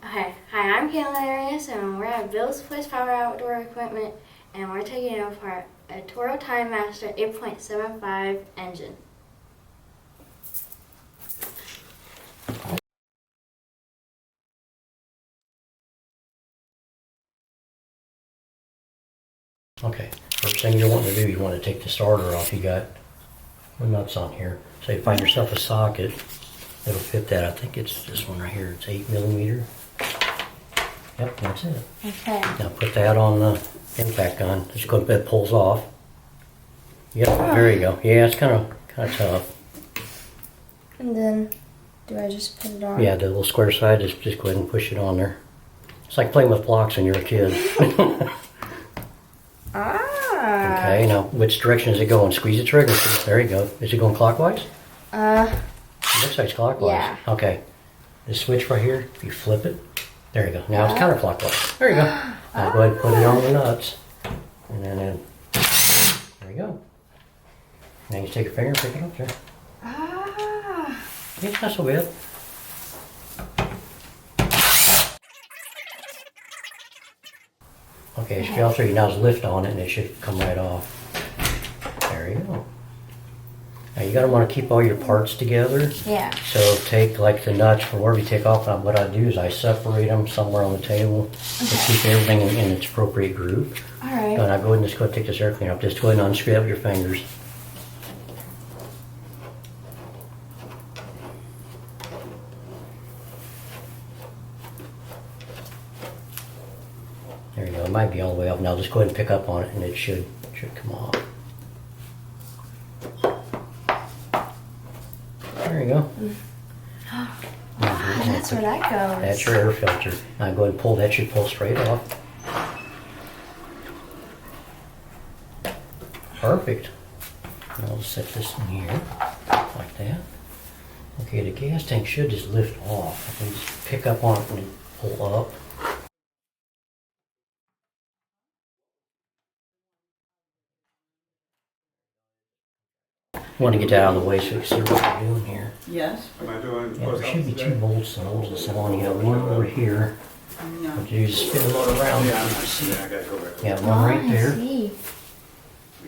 Okay, hi, I'm Katalin, and we're at Bill's Place Power Outdoor Equipment, and we're taking apart a Toro Timemaster 8.75 engine. Okay, first thing you want to do, you want to take the starter off. You got the nuts on here. So you find yourself a socket that'll fit that. I think it's this one right here. It's 8mm. Yep, that's it. Okay. Now put that on the impact gun. Just go, that pulls off. Yep, there you go. Yeah, it's kind of tough. And then, do I just put it on? Yeah, the little square side, just go ahead and push it on there. It's like playing with blocks when you're a kid. Okay, now which direction is it going? Squeeze the trigger. There you go. Is it going clockwise? It looks like it's clockwise. Yeah. Okay. The switch right here, if you flip it, there you go. Now it's counterclockwise. There you go. Now go ahead and put it on the nuts. And then, there you go. Now you take your finger and pick it up there. It's not so bad. Okay, as you feel through, you now just lift on it and it should come right off. There you go. Now you gotta want to keep all your parts together. Yeah. So take like the nuts from wherever you take off. Now what I do is I separate them somewhere on the table to keep everything in its appropriate group. Alright. Now go ahead and just go ahead and take this air cleaner up. Just go ahead and unscrew it with your fingers. There you go. It might be all the way up. Now just go ahead and pick up on it and it should come off. There you go. That's where that goes. That's your air filter. Now go ahead and pull. That should pull straight off. Perfect. Now I'll set this in here like that. Okay, the gas tank should just lift off. I can just pick up on it and pull up. I want to get that out of the way so you can see what we're doing here. Yes. Yeah, there should be 2 bolts that hold this on. You got one over here. No. But you just spin the motor around. Yeah, I gotta go back. You got one right there. I see.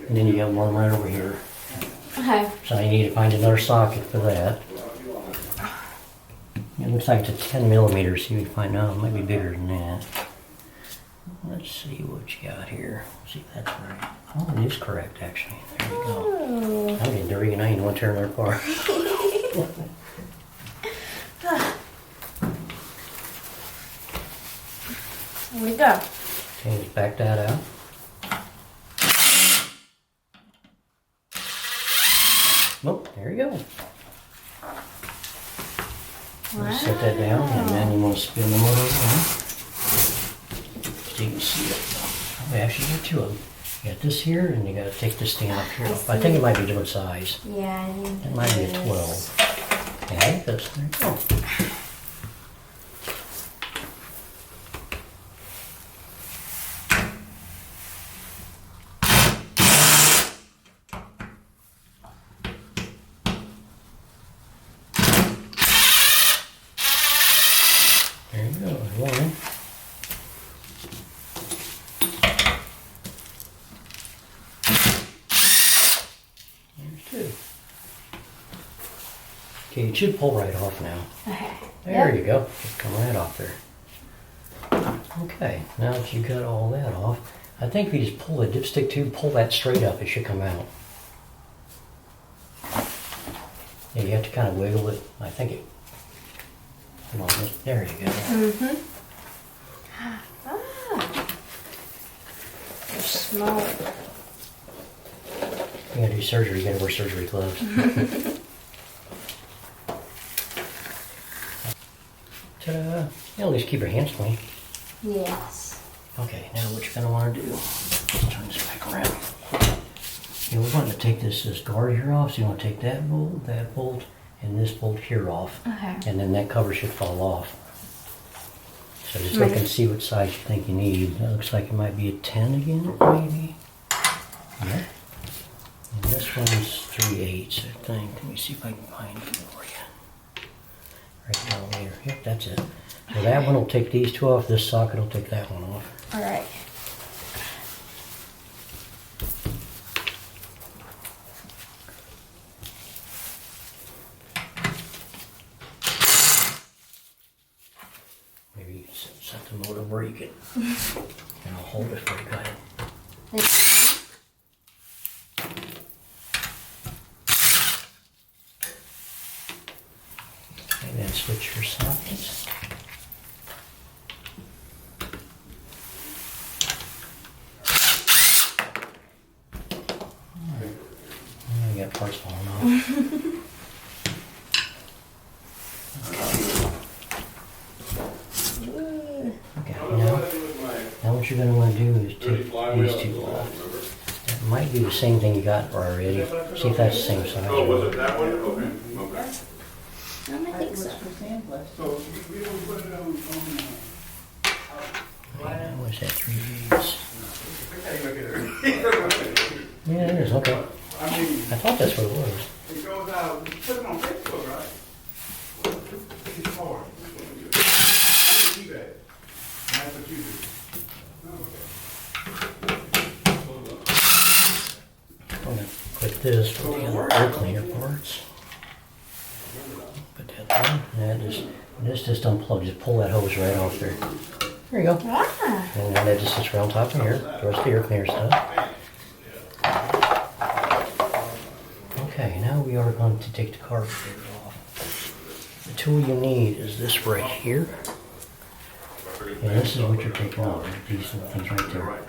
And then you got one right over here. Okay. So you need to find another socket for that. It looks like it's a 10mm. See if you can find out. It might be bigger than that. Let's see what you got here. See if that's right. Oh, it is correct actually. There you go. I'm getting dirty and I ain't want to tear another apart. Here we go. Okay, just back that out. Oh, there you go. Wow. Set that down and then you want to spin the motor around. So you can see it. Oh, actually, you got 2 of them. You got this here and you got to take this stand up here. I think it might be different size. Yeah, I think It might be a 12. Okay, that's, there you go. There you go, one. There's 2. Okay, it should pull right off now. Okay. There you go. Just come right off there. Okay, now that you got all that off, I think if you just pull the dipstick tube, pull that straight up, it should come out. Yeah, you have to kind of wiggle it. I think it. Come on, there you go. They're smaller. You gotta do surgery, you gotta wear surgery gloves. Ta-da! Yeah, at least keep your hands clean. Yes. Okay, now what you're gonna want to do, let's turn this back around. Yeah, we're going to take this guard here off, so you want to take that bolt, and this bolt here off. Okay. And then that cover should fall off. So just look and see what size you think you need. That looks like it might be a 10 again, maybe. Yep. And this one's 3/8, I think. Let me see if I can find it for you. Right down there. Yep, that's it. So that one will take these two off, this socket will take that one off. All right. Maybe set the motor braking. And I'll hold it for you guys. And then switch your sockets. Alright. I got parts falling off. Okay, now what you're going to want to do is take these two off. That might be the same thing you got already. See if that's the same size. Oh, was it that one? Okay. Okay. I don't think so. What is that, 3/8? Yeah, it is, okay. I thought that's what it was. It goes out, put it on Facebook, right? It's hard. eBay. That's what you do. I'm going to put this for the other air cleaner parts. Put that there. This just unplugs. Just pull that hose right off there. There you go. Ah. And then that just sits right on top of here. The rest of the air cleaner stuff. Okay, now we are going to take the carburetor off. The tool you need is this right here. And this is what you're taking off. These little things right there.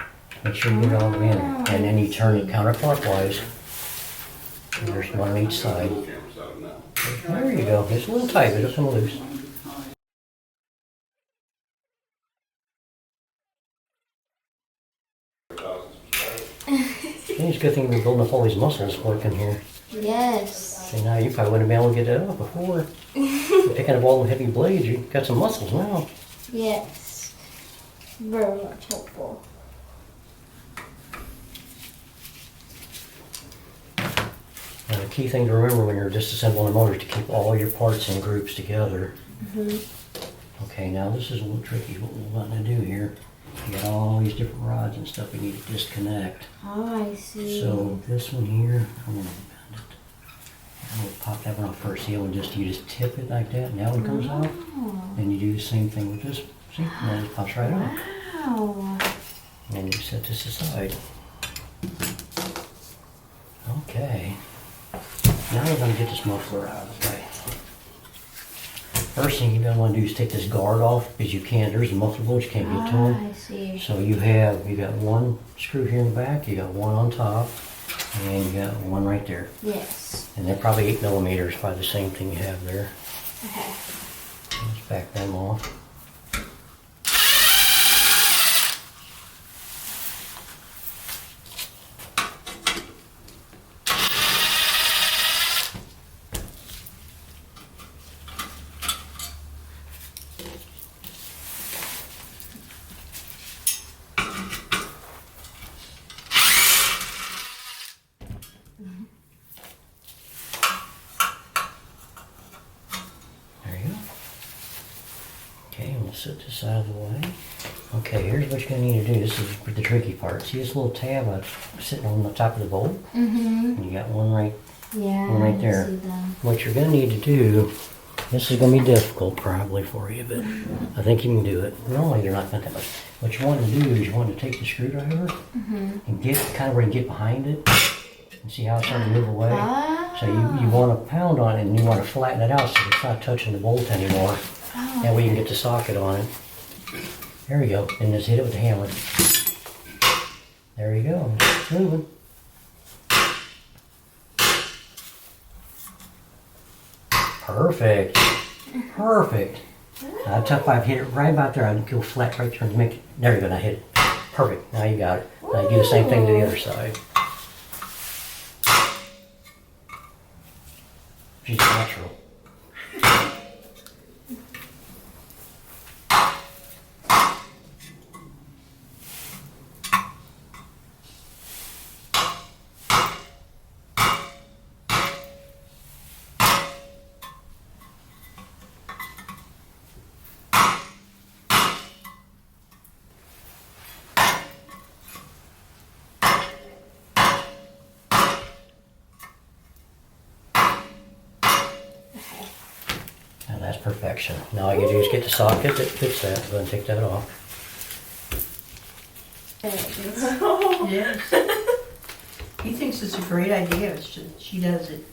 Make sure you get it all in. And then you turn it counterclockwise. And there's one on each side. There you go. It's a little tight, but it's going to loose. It's a good thing we're building up all these muscles working here. Yes. See, now you probably wouldn't have been able to get that up before. You're picking up all the heavy blades, you got some muscles now. Yes. Very much helpful. And the key thing to remember when you're disassembling a motor is to keep all your parts in groups together. Okay, now this is a little tricky what we're wanting to do here. You got all these different rods and stuff we need to disconnect. Oh, I see. So this one here, I'm gonna bend it. I'm gonna pop that one off first. See, you just tip it like that, and that one comes off. Then you do the same thing with this. See, and then it pops right off. Wow. And you set this aside. Okay. Now we're gonna get this muffler out of the way. First thing you're gonna want to do is take this guard off, because you can't. There's a muffler bolts you can't get to them. I see. So you got one screw here in the back, you got one on top, and you got one right there. Yes. And they're probably 8 millimeters, probably the same thing you have there. Okay. Let's back them off. Set this out of the way. Okay, here's what you're going to need to do. This is the tricky part. See this little tab sitting on the top of the bolt? And you got one right there. See them. What you're going to need to do, this is going to be difficult probably for you, but I think you can do it. Normally you're not going to that much. What you want to do is you want to take the screwdriver and get kind of where you get behind it and see how it's starting to move away. So you want to pound on it and you want to flatten it out so it's not touching the bolt anymore. That way you can get the socket on it. There we go. And just hit it with the hammer. There you go. It's moving. Perfect. Perfect. If I hit it right about there, I'd go flat right there and make it. There you go. Now hit it. Perfect. Now you got it. Now you do the same thing to the other side. She's natural. perfection. Now all you do is get the socket that fits that. Go ahead and take that off. Yes. He thinks it's a great idea. It's just, she does it.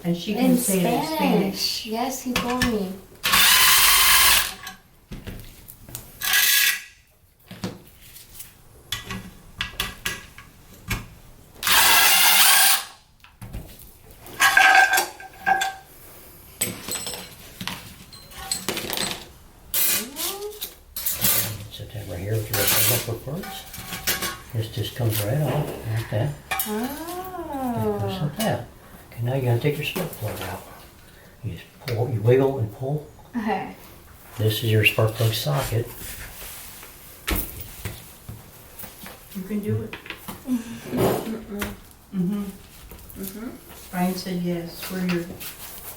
And she can In say it in Spanish. Spanish. Yes, he told me. Set that right here with the rest of the muffler parts. This just comes right off like that. Oh. Just like that. Okay, now you're gonna take your spark plug out. You just pull, you wiggle and pull. Okay. This is your spark plug socket. You can do it. Mm-hmm. Brian said yes. Wear your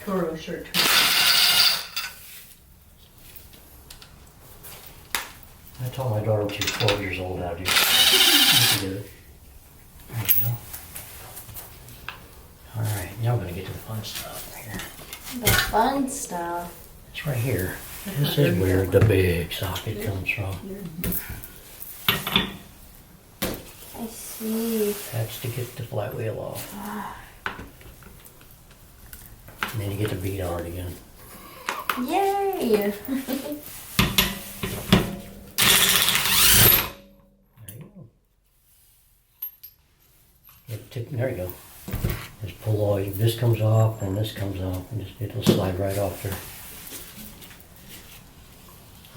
Toro shirt. I told my daughter when she was 12 years old how to do it. You can do it. There you go. Alright, now we're gonna get to the fun stuff right here. The fun stuff. It's right here. This is where the big socket comes from. I see. That's to get the flywheel off. And then you get to beat on it again. Yay! There you go. There you go. Just pull all, this comes off and this comes off and just it'll slide right off there.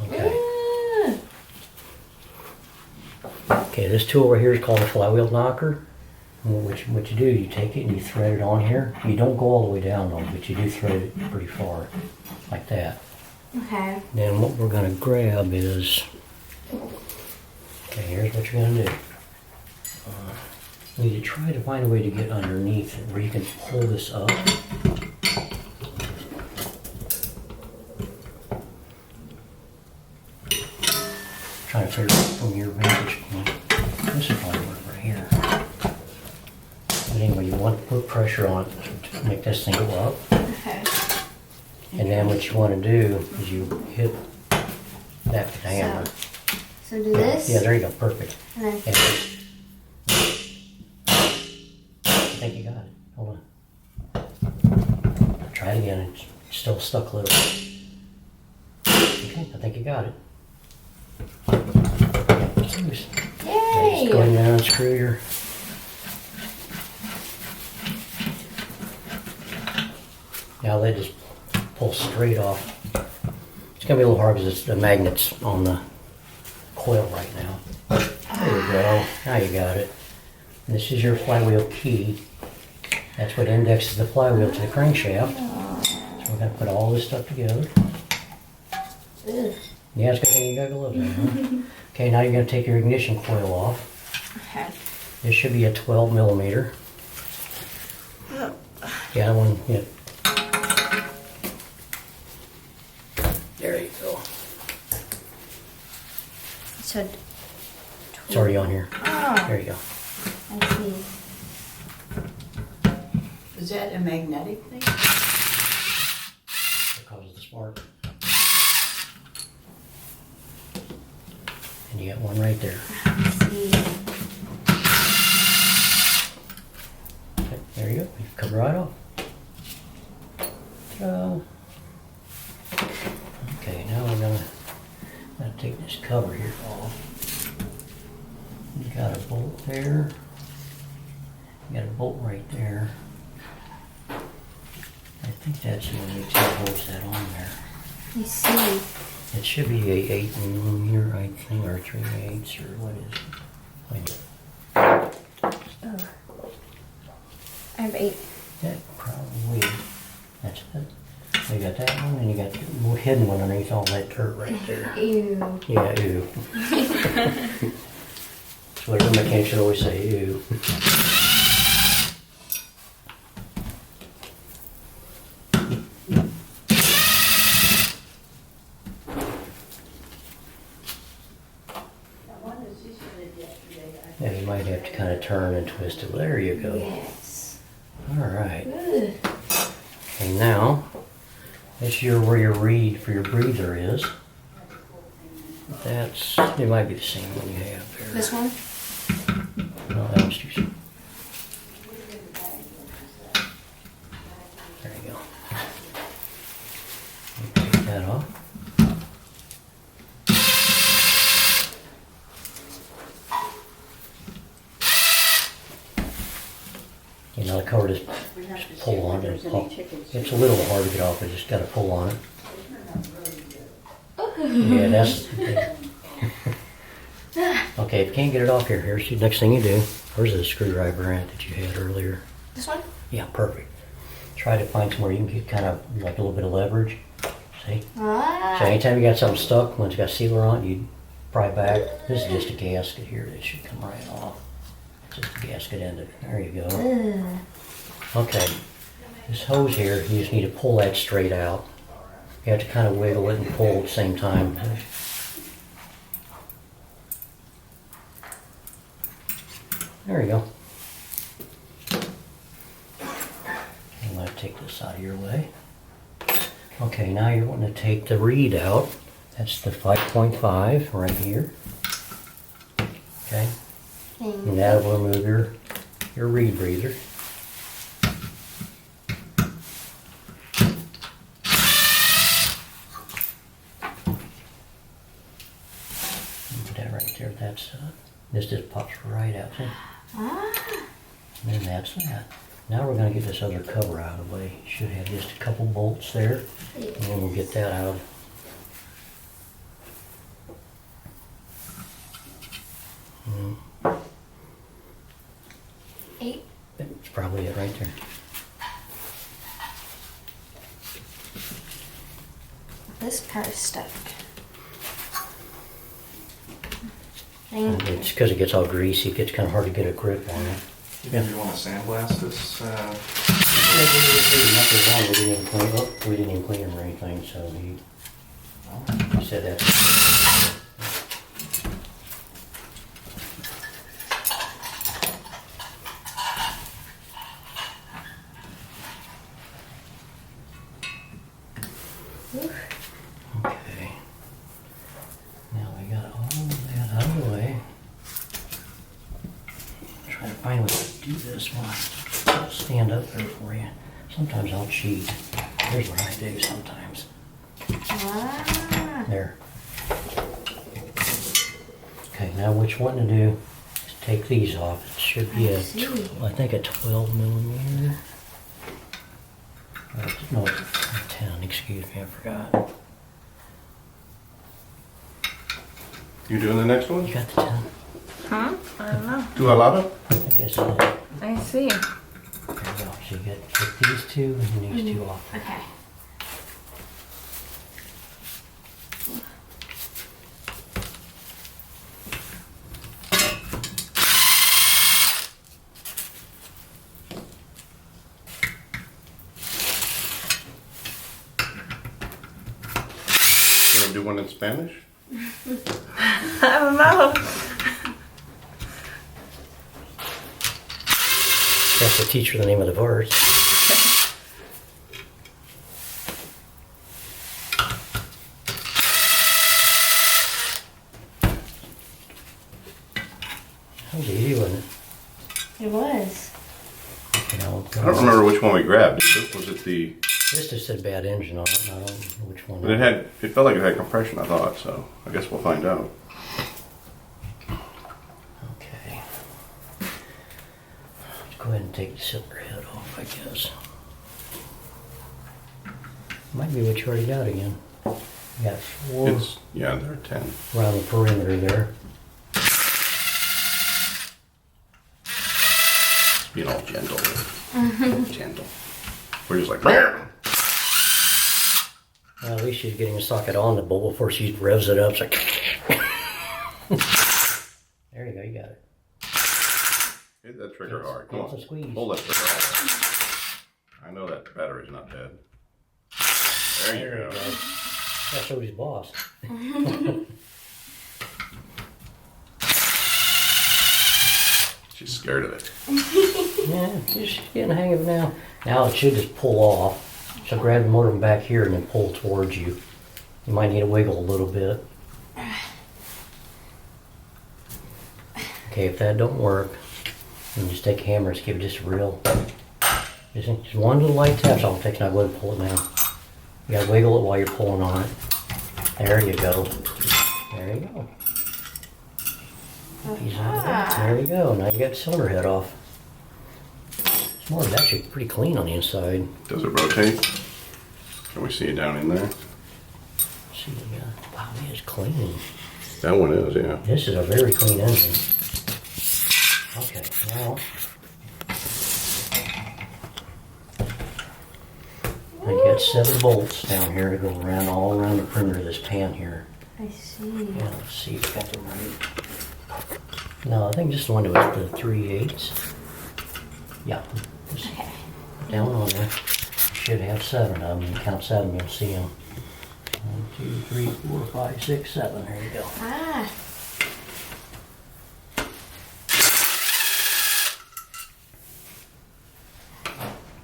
Okay. Okay, this tool right here is called a flywheel knocker. And what you do, you take it and you thread it on here. You don't go all the way down on it, but you do thread it pretty far, like that. Okay. Then what we're gonna grab is, okay, here's what you're gonna do. You need to try to find a way to get underneath it where you can pull this up. Trying to figure out from your vantage point. This will probably work right here. But anyway, you want to put pressure on it to make this thing go up. Okay. And then what you want to do is you hit that with the hammer. So do this? Yeah, there you go, perfect. And then And I think you got it. Hold on. Try it again. It's still stuck a little. Okay, I think you got it. It's loose. yay! Just go in there and unscrew your. Now they just pull straight off. It's gonna be a little hard because the magnet's on the coil right now. There you go. Now you got it. This is your flywheel key. That's what indexes the flywheel to the crankshaft. So we're gonna put all this stuff together. Ugh. Yeah, it's good thing you got gloves on, huh? Okay, now you're gonna take your ignition coil off. Okay. This should be a 12 millimeter. Yeah, that one, yeah. There you go. You said It's already on here. oh, There you go. I see. Is that a magnetic thing? That causes the spark. And you got one right there. I see. Okay, there you go. You come right off. Ta-da. Okay, now we're gonna take this cover here off. You got a bolt there. You got a bolt right there. I think that's the one that holds that on there. I see. It should be a 8 millimeter, I think, or 3/8 or what is it? Oh. I have 8. That probably, that's it. You got that one, and you got the little hidden one underneath all that dirt right there. Ew. Yeah, ew. That's what the mechanic should always say, ew. Yeah, you might have to kind of turn and twist it. There you go. Yes. All right. Ugh. Okay, now That's where your reed for your breather is. It might be the same one you have there. This one? No, that one's too small. There you go. Take that off. You know, the cover just pull on it. It's a little hard to get off, I just gotta pull on it. Yeah, that's... Okay, if you can't get it off here, here's the next thing you do. Where's the screwdriver at that you had earlier? This one? Yeah, perfect. Try to find somewhere you can get kind of like a little bit of leverage. See? Ah. So anytime you got something stuck, once you got sealer on it, you pry back. This is just a gasket here that should come right off. Just a gasket end of it. There you go. Okay. This hose here, you just need to pull that straight out. You have to kind of wiggle it and pull at the same time. There you go. I'm going to take this out of your way. Okay, now you're wanting to take the reed out. That's the 5.5 right here. Okay. And that will remove your reed breather. Put that right there. This just pops right out. See? And then that's that. Now we're going to get this other cover out of the way. You should have just a couple bolts there. And then we'll get that out. Eight. That's probably it right there. This part is stuck. It's because it gets all greasy. It gets kind of hard to get a grip on it. Maybe you want to sandblast this? Nothing wrong. We didn't even clean them or anything, so he said that. Okay. Now we got all that out of the way. Try to find a way to do this one. I'll stand up there for you. Sometimes I'll cheat. Here's what I do sometimes. There. Okay, now what you want to do is take these off. It should be I think a 12 millimeter. No, 10, excuse me, I forgot. You doing the next one? You got the 10? Huh? I don't know. Do a lot of? I guess it is. I see. There you go. So you get these two and these two off. Okay. You want to do one in Spanish? I don't know. That's to teach her the name of the verse. That was easy, wasn't it? It was. You know, I don't remember which one we grabbed. Was it the? This just said bad engine on it. I don't know which one. But it felt like it had compression. I thought so. I guess we'll find out. Okay. Let's go ahead and take the cylinder head off, I guess. Might be what you already got again. You got 4 Yeah, there are 10. around the perimeter there. Being all gentle. Gentle. We're just like. Meow. Well, at least she's getting a socket on the bolt before she revs it up. It's like there you go, you got it. Hit that trigger hard. Come It's on. a squeeze. Pull that trigger hard. I know that battery's not dead. There you go. That shows his boss. She's scared of it. Yeah, she's getting the hang of it now. Now it should just pull off. So grab the motor from back here and then pull towards you. You might need to wiggle a little bit. Okay, if that don't work, then just take a hammer and give it just a real, just one little light tap. So I'm fixing, I would pull it now. You gotta wiggle it while you're pulling on it. There you go. There you go. There you go. Now you got the cylinder head off. This motor's actually pretty clean on the inside. Does it rotate? Can we see it down in there? Let's see, wow, it is clean. That one is, yeah. This is a very clean engine. Okay, now you got 7 bolts down here to go around all around the perimeter of this pan here. I see. Yeah, let's see if I got them right. No, I think just the one with the 3/8. Yeah. Just down on there. You should have 7 of them. You count 7, you'll see them. 1, 2, 3, 4, 5, 6, 7. There you go. Ah.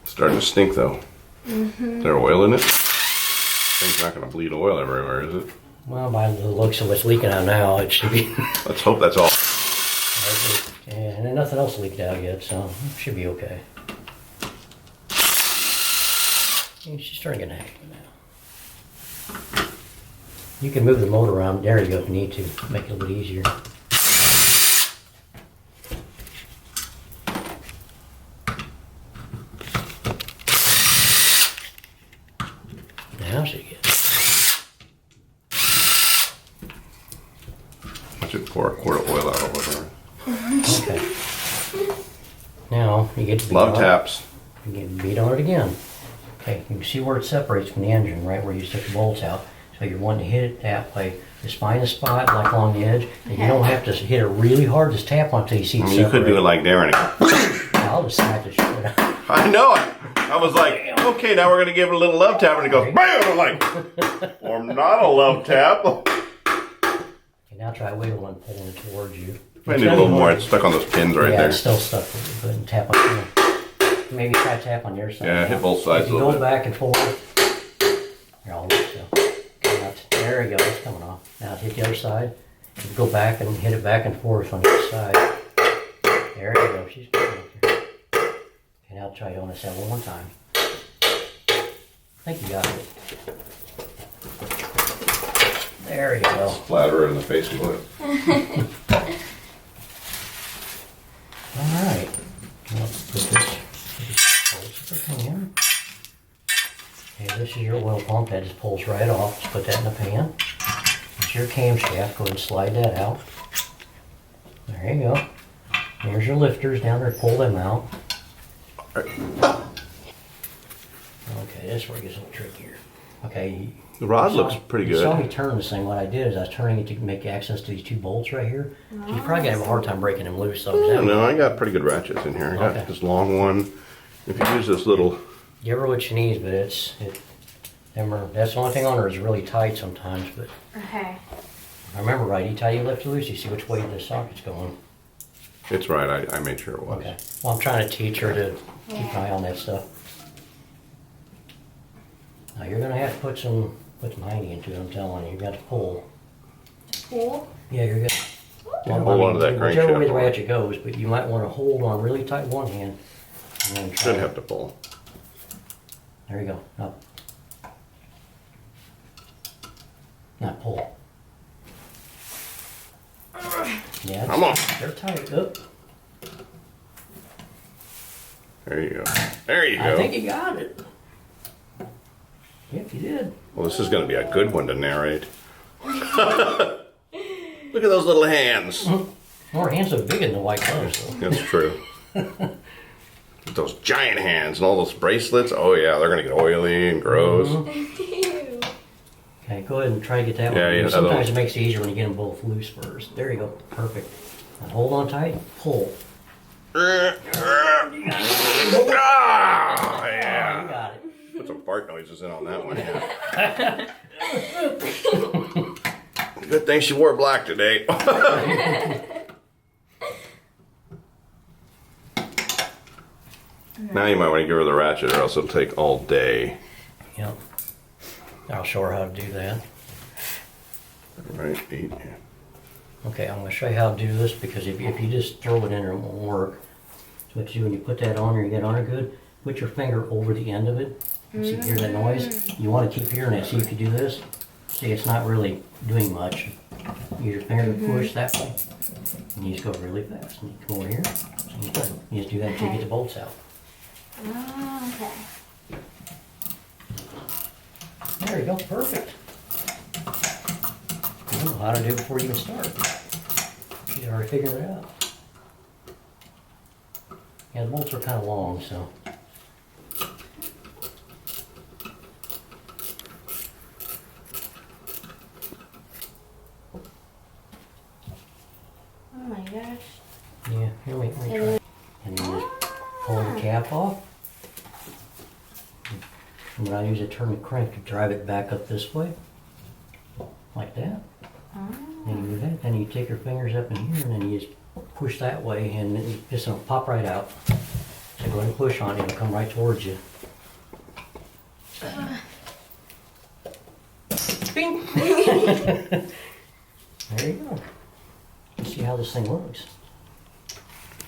Starting to stink though. Is there oil in it? Thing's not going to bleed oil everywhere, is it? Well, by the looks of what's leaking out now, it should be. Let's hope that's all. And then nothing else leaked out yet, so it should be okay. She's starting to get active now. You can move the motor around. There you go if you need to. Make it a little bit easier. Now she gets. I should pour a quart of oil out over there. Okay. Now you get to beat Love on taps. You get to beat on it again. Okay, you can see where it separates from the engine, right where you stick the bolts out. So you're wanting to hit it that way. Just find a spot like along the edge, and you don't have to hit it really hard. Just tap on it until you see it You could do it separate. like Darren. I'll just smack the shit out. I know it. I was like, okay, now we're going to give it a little love tap, and it goes BAM! I'm like, or not a love tap. Okay, now try wiggling and pulling it towards you. I need a little more. It's stuck on those pins right yeah, there. it's still stuck. Go ahead and tap on here. Maybe try to tap on your side. Yeah, now. hit both sides If a you little go bit. back and forth. Here, I'll let you go. There we go. It's coming off. Now hit the other side. You go back and hit it back and forth on each side. There you go. She's coming up here. Okay, now try doing this one more time. I think you got it. There you go. Splatter her in the face with it. All right. Let's put this pan. Okay, this is your oil pump. That just pulls right off. Just put that in the pan. It's your camshaft. Go ahead and slide that out. There you go. Here's your lifters down there. Pull them out. Okay, this is where it gets a little trickier. Okay. The rod looks pretty You saw me good. turn this thing. What I did is I was turning it to make access to these 2 bolts right here. So you're probably gonna have a hard time breaking them loose. So No, I got pretty good ratchets in here. I got Okay. this long one. If you use this little, give her what she needs, but that's the only thing on her is really tight sometimes. But Okay. I remember right, each time you lift it loose, you see which way the socket's going. it's right. I made sure it was. Okay. Well, I'm trying to teach her to keep an eye on that stuff. Now you're gonna have to put some hiney into it. I'm telling you, you got to pull. Pull. Yeah, you're good. Yeah, hold on to that Whichever way the crankshaft. ratchet goes, but you might want to hold on really tight with one hand and then try. Shouldn't have to pull. There you go. Up. Not pull. Yeah. Come on. They're tight. Up. There you go. There you I go. think you got it. Yep, you did. Well, this is going to be a good one to narrate. Look at those little hands. More hands are bigger than the white gloves, though. That's true. Those giant hands and all those bracelets. Oh yeah, they're going to get oily and gross. Okay, go ahead and try to get that Yeah, one. yeah, Sometimes that'll- it makes it easier when you get them both loose first. There you go. Perfect. Now hold on tight. Pull. Ah, Oh, you yeah. got it. Put some fart noises in on that one. Good thing she wore black today. Now you might want to give her the ratchet or else it'll take all day. Yep. I'll show her how to do that. Right, 8, yeah. Okay, I'm gonna show you how to do this because if you just throw it in there, it won't work. So what you do when you put that on there, you get on there good, put your finger over the end of it. And see, hear that noise? You wanna keep hearing it. See if you do this. See, it's not really doing much. Use your finger to push that way. And you just go really fast. And you come over here. So you just do that until you get the bolts out. Oh, okay. There you go, perfect. You know how to do it before you even start. You already figured it out. Yeah, the bolts are kind of long, so. Oh my gosh. Yeah, here we try. And then just pull the cap off. And then I usually turn the crank to drive it back up this way. Like that. And you do that. Then you take your fingers up in here and then you just push that way and then the piston will pop right out. So go ahead and push on it, it'll come right towards you. Bing. There you go. Let's see how this thing looks.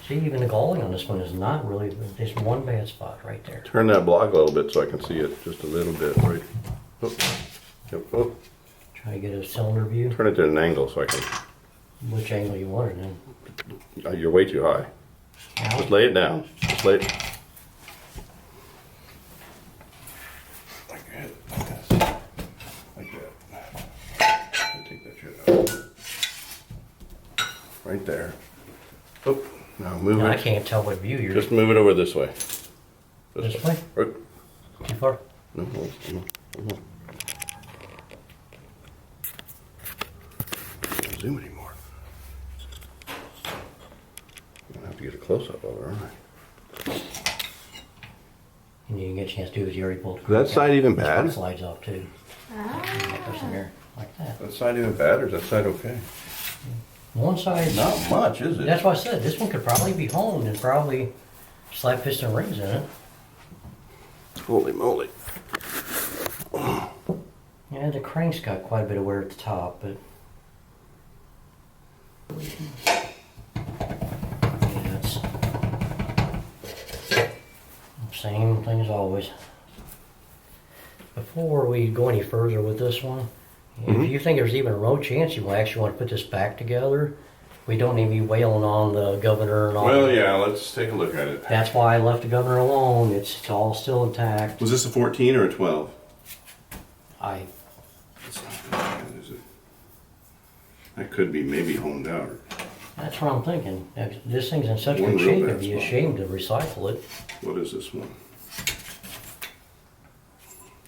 See, even the galling on this one is not really, there's one bad spot right there. Turn that block a little bit so I can see it just a little bit, right? Oh. Yep. Oh. Try to get a cylinder view. Turn it to an angle so I can. Which angle you want it in. You're way too high. Now, Just lay it down. Just lay it. Like that. Like that. Take that shit out. Right there. Oh. Now move I it. can't tell what view you're Just move it over this way. This way? Right. Too far? No, no, no, no. Can't zoom anymore. I'm gonna have to get a close up of it, aren't I? And you can get a chance to do is you already pulled. Is that side even This part bad? slides off too. That goes in there like that. Is that side even bad or is that side okay? One side. Not much, is it? That's why I said this one could probably be honed and probably slap piston rings in it. Holy moly. Yeah, the crank's got quite a bit of wear at the top, but yeah, it's same thing as always. Before we go any further with this one, if you think there's even a real chance you actually want to put this back together, we don't need to be wailing on the governor and all. Well, yeah, let's take a look at it. That's why I left the governor alone. It's all still intact. Was this a 14 or a 12? It's not bad, is it? That could be maybe honed out. That's what I'm thinking. This thing's in such One good real shape, bad it'd be a spot. shame to recycle it. What is this one?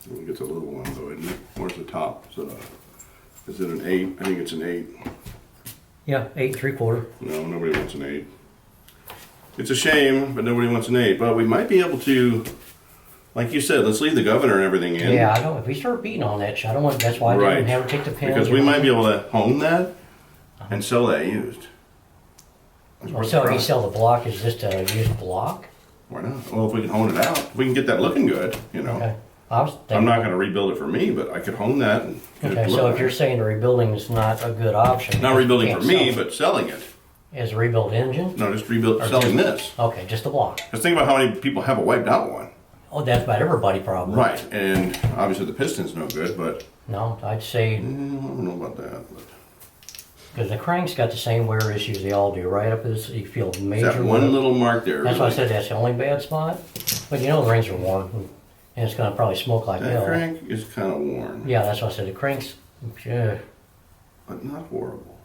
I think it's a little one though, isn't it? Where's the top? Is it an 8? I think it's an 8. Yeah, 8 3/4. No, nobody wants an 8. It's a shame, but nobody wants an 8. But we might be able to, like you said, let's leave the governor and everything in. Yeah, I don't. If we start beating on that shit, I don't want. That's why I didn't Right. have her take the pins. Because we might be able to hone that and sell that used. Or sell, if you sell the block, is just a used block. Why not? Well, if we can hone it out, if we can get that looking good, you know. Okay. I was thinking, I'm not going to rebuild it for me, but I could hone that and get it Okay, so looking. if you're saying the rebuilding is not a good option, Not rebuilding can't for me, sell it. but selling it. Is a rebuild engine? No, just rebuild, Or selling just- this. Okay, just the block. Just think about how many people have a wiped out one. Oh, that's about everybody probably. Right, and obviously the piston's no good, but No, I'd say I don't know about that. But because the crank's got the same wear issues they all do. Right up to this, you feel major. that one wear. little mark there. That's why I really. said that's the only bad spot. But you know the rings are worn, and it's gonna probably smoke like That hell. crank is kind of worn, Yeah, that's why I said the crank's. Yeah. but not horrible.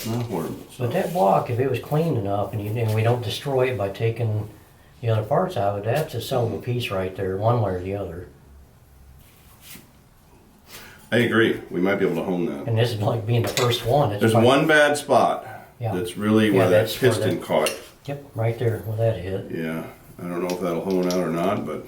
Not horrible. So. But that block, if it was clean enough, and we don't destroy it by taking the other parts out of it, that's a sellable piece right there, one way or the other. I agree. We might be able to hone that. And this is like being the first one. It's There's probably- one bad spot. Yeah. That's really Yeah, where that that's where piston that- caught. Yep, right there where that hit. Yeah, I don't know if that'll hone out or not, but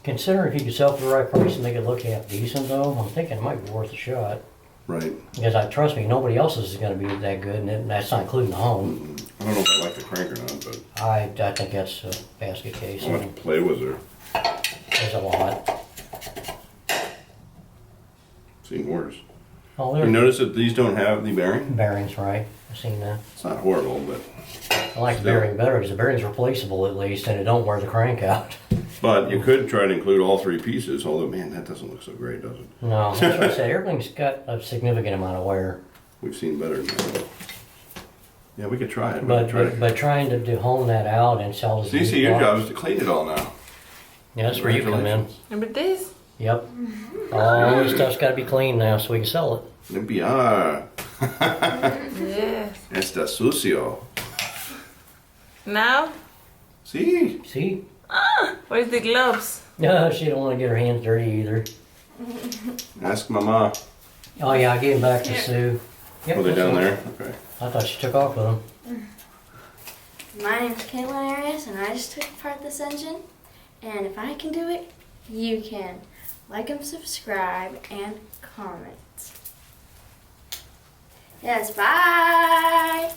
Consider if you could sell for the right price and make it look half decent though, I'm thinking it might be worth a shot. right. Because trust me, nobody else's is gonna be that good, and that's not including the home. I don't know if I like the crank or not, but I think that's a basket case. I'll have to play with her. There's a lot. Seen worse. Oh, You there's notice that these don't have the bearing? bearings, right? I've seen that. It's not horrible, but I like the Still. bearing better because the bearing's replaceable at least, and it don't wear the crank out. you could try to include all three pieces. Although, man, that doesn't look so great, does it? No, that's what I said. Everything's got a significant amount of wear. We've seen better than that. Yeah, we could try it. We could But try but trying to hone that out and sell So you see, your job is to clean it all now. Yeah, that's where you come in. Congratulations. Remember this? Yep. All this stuff's got to be clean now so we can sell it. Limpiar. Yes. Está sucio. Now? See? See? Where's the gloves? No, she don't want to get her hands dirty either. Ask Mama. Oh yeah, I gave them back to Sue. Yep, Were they down there? Okay. I thought she took off with them. My name's Katalin Arias, and I just took apart this engine. And if I can do it, you can. Like and subscribe and comment. Yes, bye!